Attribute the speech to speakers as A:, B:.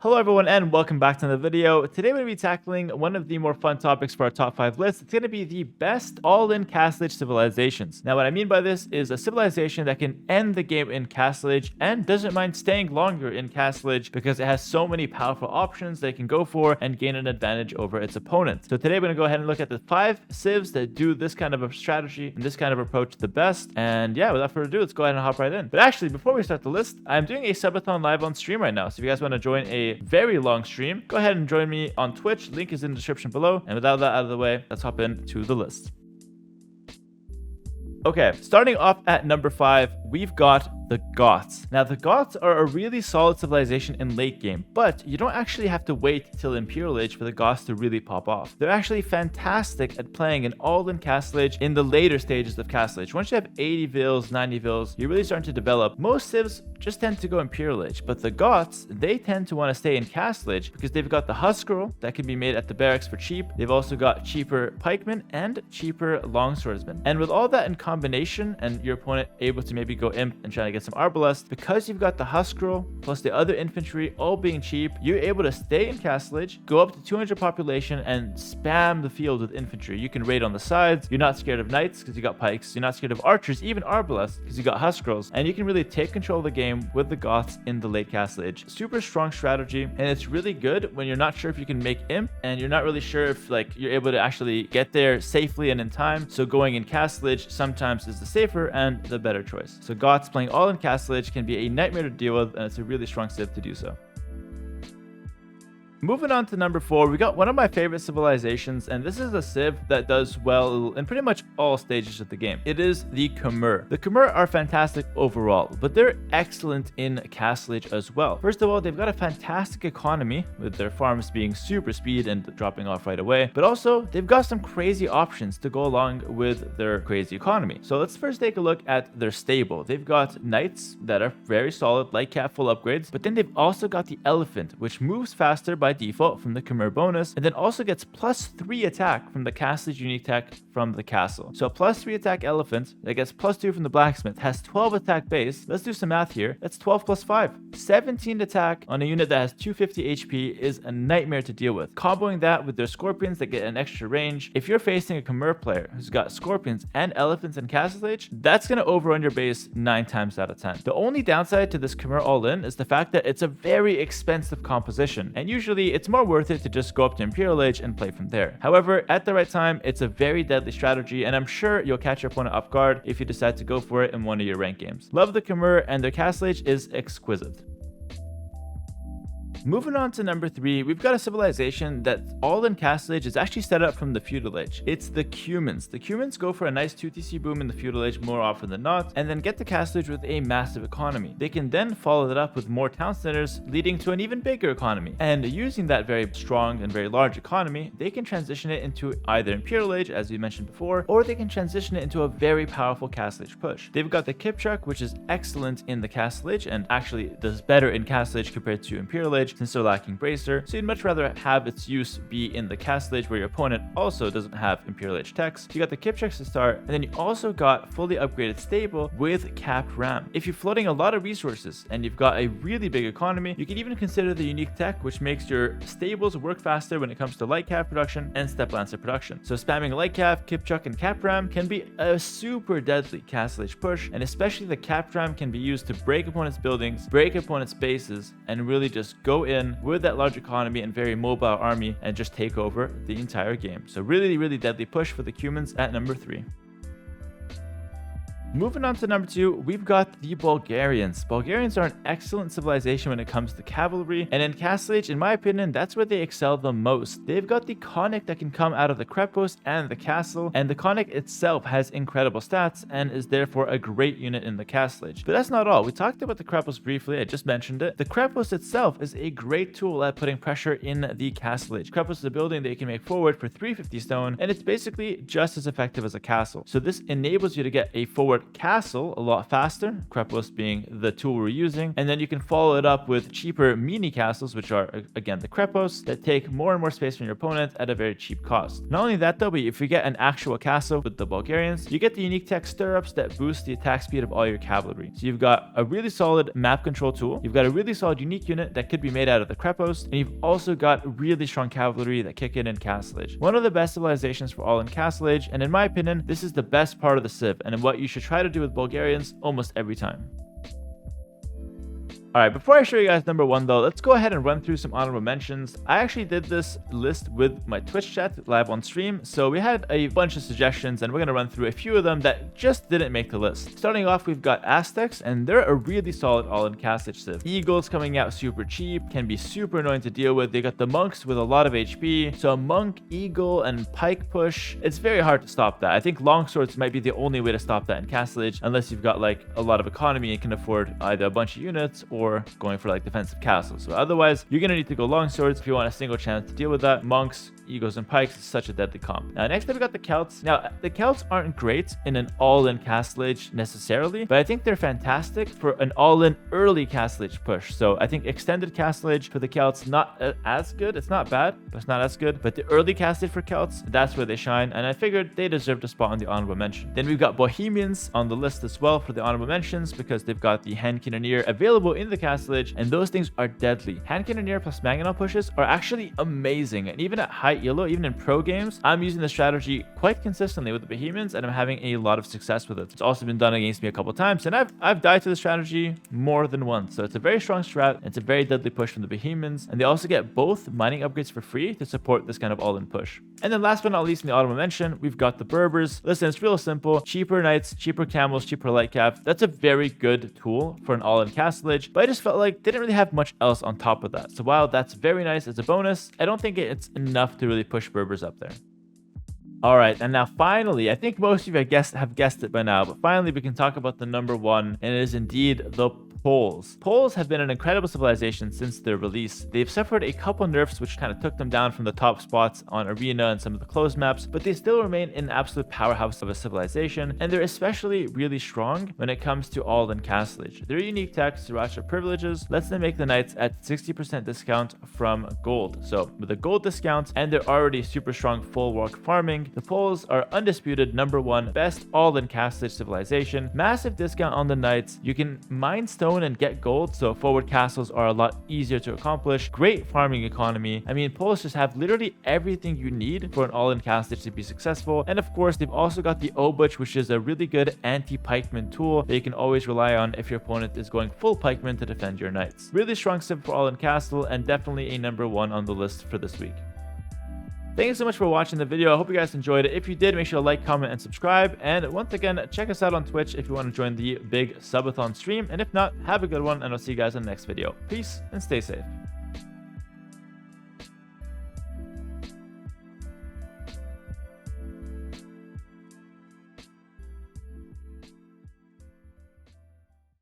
A: Hello everyone and welcome back to another video. Today we're going to be tackling one of the more fun topics for our top 5 list. It's going to be the best all-in Castle Age civilizations. Now what I mean by this is a civilization that can end the game in Castle Age and doesn't mind staying longer in Castle Age because it has so many powerful options they can go for and gain an advantage over its opponent. So today we're going to go ahead and look at the 5 civs that do this kind of a strategy and this kind of approach the best. And yeah, without further ado, let's go ahead and hop right in. But actually, before we start the list, I'm doing a subathon live on stream right now. So if you guys want to join a very long stream, go ahead and join me on Twitch. Link is in the description below. And without that out of the way, let's hop into the list. Okay, starting off at number 5, we've got the Goths. Now, the Goths are a really solid civilization in late game, but you don't actually have to wait till Imperial Age for the Goths to really pop off. They're actually fantastic at playing an all-in Castle Age in the later stages of Castle Age. Once you have 80 vills, 90 vills, you're really starting to develop. Most civs just tend to go Imperial Age, but the Goths, they tend to want to stay in Castle Age because they've got the husk scroll that can be made at the barracks for cheap. They've also got cheaper pikemen and cheaper longswordsmen. And with all that in combination and your opponent able to maybe go imp and try to get some arbalest, because you've got the husk scroll plus the other infantry all being cheap, you're able to stay in Castle Age, go up to 200 population and spam the field with infantry. You can raid on the sides. You're not scared of knights because you got pikes. You're not scared of archers, even arbalest, because you got husk scrolls. And you can really take control of the game with the Goths in the late Castle Age. Super strong strategy, and it's really good when you're not sure if you can make imp and you're not really sure if you're able to actually get there safely and in time. So going in Castle Age sometimes is the safer and the better choice. So Goths playing all in Castle Age can be a nightmare to deal with, and it's a really strong civ to do so. Moving on to number 4, we got one of my favorite civilizations, and this is a civ that does well in pretty much all stages of the game. It is the Khmer. The Khmer are fantastic overall, but they're excellent in Castle Age as well. First of all, they've got a fantastic economy, with their farms being super speed and dropping off right away, but also they've got some crazy options to go along with their crazy economy. So let's first take a look at their stable. They've got knights that are very solid, light cap full upgrades, but then they've also got the elephant, which moves faster by default from the Khmer bonus, and then also gets +3 attack from the Castle Age unique tech from the castle. So a +3 attack elephant that gets +2 from the blacksmith has 12 attack base. Let's do some math here. That's 12 + 5. 17 attack on a unit that has 250 HP is a nightmare to deal with. Comboing that with their scorpions that get an extra range. If you're facing a Khmer player who's got scorpions and elephants in Castle Age, that's going to overrun your base 9 times out of 10. The only downside to this Khmer all-in is the fact that it's a very expensive composition, and usually it's more worth it to just go up to Imperial Age and play from there. However, at the right time, it's a very deadly strategy, and I'm sure you'll catch your opponent off guard if you decide to go for it in one of your ranked games. Love the Khmer, and their Castle Age is exquisite. Moving on to number 3, we've got a civilization that all in Castle Age is actually set up from the Feudal Age. It's the Cumans. The Cumans go for a nice 2TC boom in the Feudal Age more often than not, and then get to Castle Age with a massive economy. They can then follow that up with more town centers, leading to an even bigger economy. And using that very strong and very large economy, they can transition it into either Imperial Age, as we mentioned before, or they can transition it into a very powerful Castle Age push. They've got the Kipchak, which is excellent in the Castle Age, and actually does better in Castle Age compared to Imperial Age, since they're lacking bracer, so you'd much rather have its use be in the Castle Age where your opponent also doesn't have Imperial Age techs. So you got the Kipchaks to start, and then you also got fully upgraded stable with capped ram. If you're flooding a lot of resources and you've got a really big economy, you can even consider the unique tech, which makes your stables work faster when it comes to light cav production and step lancer production. So spamming light cav, Kipchak, and capped ram can be a super deadly Castle Age push, and especially the capped ram can be used to break opponent's buildings, break opponent's bases, and really just go in with that large economy and very mobile army and just take over the entire game. So really deadly push for the Cumans at number 3. Moving on to number 2, we've got the Bulgarians. Bulgarians are an excellent civilization when it comes to cavalry, and in Castle Age, in my opinion, that's where they excel the most. They've got the Konnik that can come out of the Krepos and the castle, and the Konnik itself has incredible stats and is therefore a great unit in the Castle Age. But that's not all. We talked about the Krepos briefly, I just mentioned it. The Krepos itself is a great tool at putting pressure in the Castle Age. Krepos is a building that you can make forward for 350 stone, and it's basically just as effective as a castle. So this enables you to get a forward fort castle a lot faster, Krepos being the tool we're using, and then you can follow it up with cheaper mini castles, which are again the Krepos, that take more and more space from your opponent at a very cheap cost. Not only that though, but if you get an actual castle with the Bulgarians, you get the unique tech stirrups that boost the attack speed of all your cavalry. So you've got a really solid map control tool, you've got a really solid unique unit that could be made out of the Krepos, and you've also got really strong cavalry that kick in Castle Age. One of the best civilizations for all in Castle Age, and in my opinion, this is the best part of the Civ, and what you should try to do with Bulgarians almost every time. Alright, before I show you guys number 1 though, let's go ahead and run through some honorable mentions. I actually did this list with my Twitch chat live on stream, so we had a bunch of suggestions and we're going to run through a few of them that just didn't make the list. Starting off, we've got Aztecs, and they're a really solid all-in Castle Age Civ. Eagles coming out super cheap, can be super annoying to deal with. They got the monks with a lot of HP, so a monk, eagle, and pike push, it's very hard to stop that. I think longswords might be the only way to stop that in Castle Age, unless you've got like a lot of economy and can afford either a bunch of units or going for like defensive castles. So otherwise, you're gonna need to go longswords if you want a single chance to deal with that. Monks, eagles, and pikes is such a deadly comp. Next up, we got the Celts. Now, the Celts aren't great in an all-in Castle Age necessarily, but I think they're fantastic for an all-in early Castle Age push. So I think extended Castle Age for the Celts, not as good. It's not bad, but it's not as good. But the early Castle Age for Celts, that's where they shine, and I figured they deserved a spot on the honorable mention. Then we've got Bohemians on the list as well for the honorable mentions, because they've got the hand cannoneer available in the Castle Age, and those things are deadly. Hand cannoneer plus mangonel pushes are actually amazing, and even at high elo, even in pro games, I'm using the strategy quite consistently with the Bohemians, and I'm having a lot of success with it. It's also been done against me a couple times, and I've died to the strategy more than once. So it's a very strong strat. It's a very deadly push from the Bohemians, and they also get both mining upgrades for free to support this kind of all-in push. And then last but not least in the honorable mention, we've got the Berbers. Listen, it's real simple. Cheaper knights, cheaper camels, cheaper light cav. That's a very good tool for an all-in Castle Age, but I just felt like they didn't really have much else on top of that. So while that's very nice as a bonus, I don't think it's enough to really push Berbers up there. Alright, and now finally, I think most of you have guessed it by now, but finally we can talk about the number 1, and it is indeed the Poles. Poles have been an incredible civilization since their release. They've suffered a couple nerfs which kind of took them down from the top spots on Arena and some of the closed maps, but they still remain an absolute powerhouse of a civilization, and they're especially really strong when it comes to all-in Castle Age. Their unique tech, Sriracha privileges, lets them make the knights at 60% discount from gold. So with a gold discount, and they're already super strong full walk farming, the Poles are undisputed number 1 best all-in Castle Age civilization. Massive discount on the knights. You can mine stone and get gold, so forward castles are a lot easier to accomplish. Great farming economy. I mean, Poles just have literally everything you need for an all-in Castle Age to be successful. And of course, they've also got the Obuch, which is a really good anti-pikeman tool that you can always rely on if your opponent is going full pikeman to defend your knights. Really strong civ for all-in castle, and definitely a number 1 on the list for this week. Thank you so much for watching the video. I hope you guys enjoyed it. If you did, make sure to like, comment, and subscribe. And once again, check us out on Twitch if you want to join the big subathon stream. And if not, have a good one, and I'll see you guys in the next video. Peace and stay safe.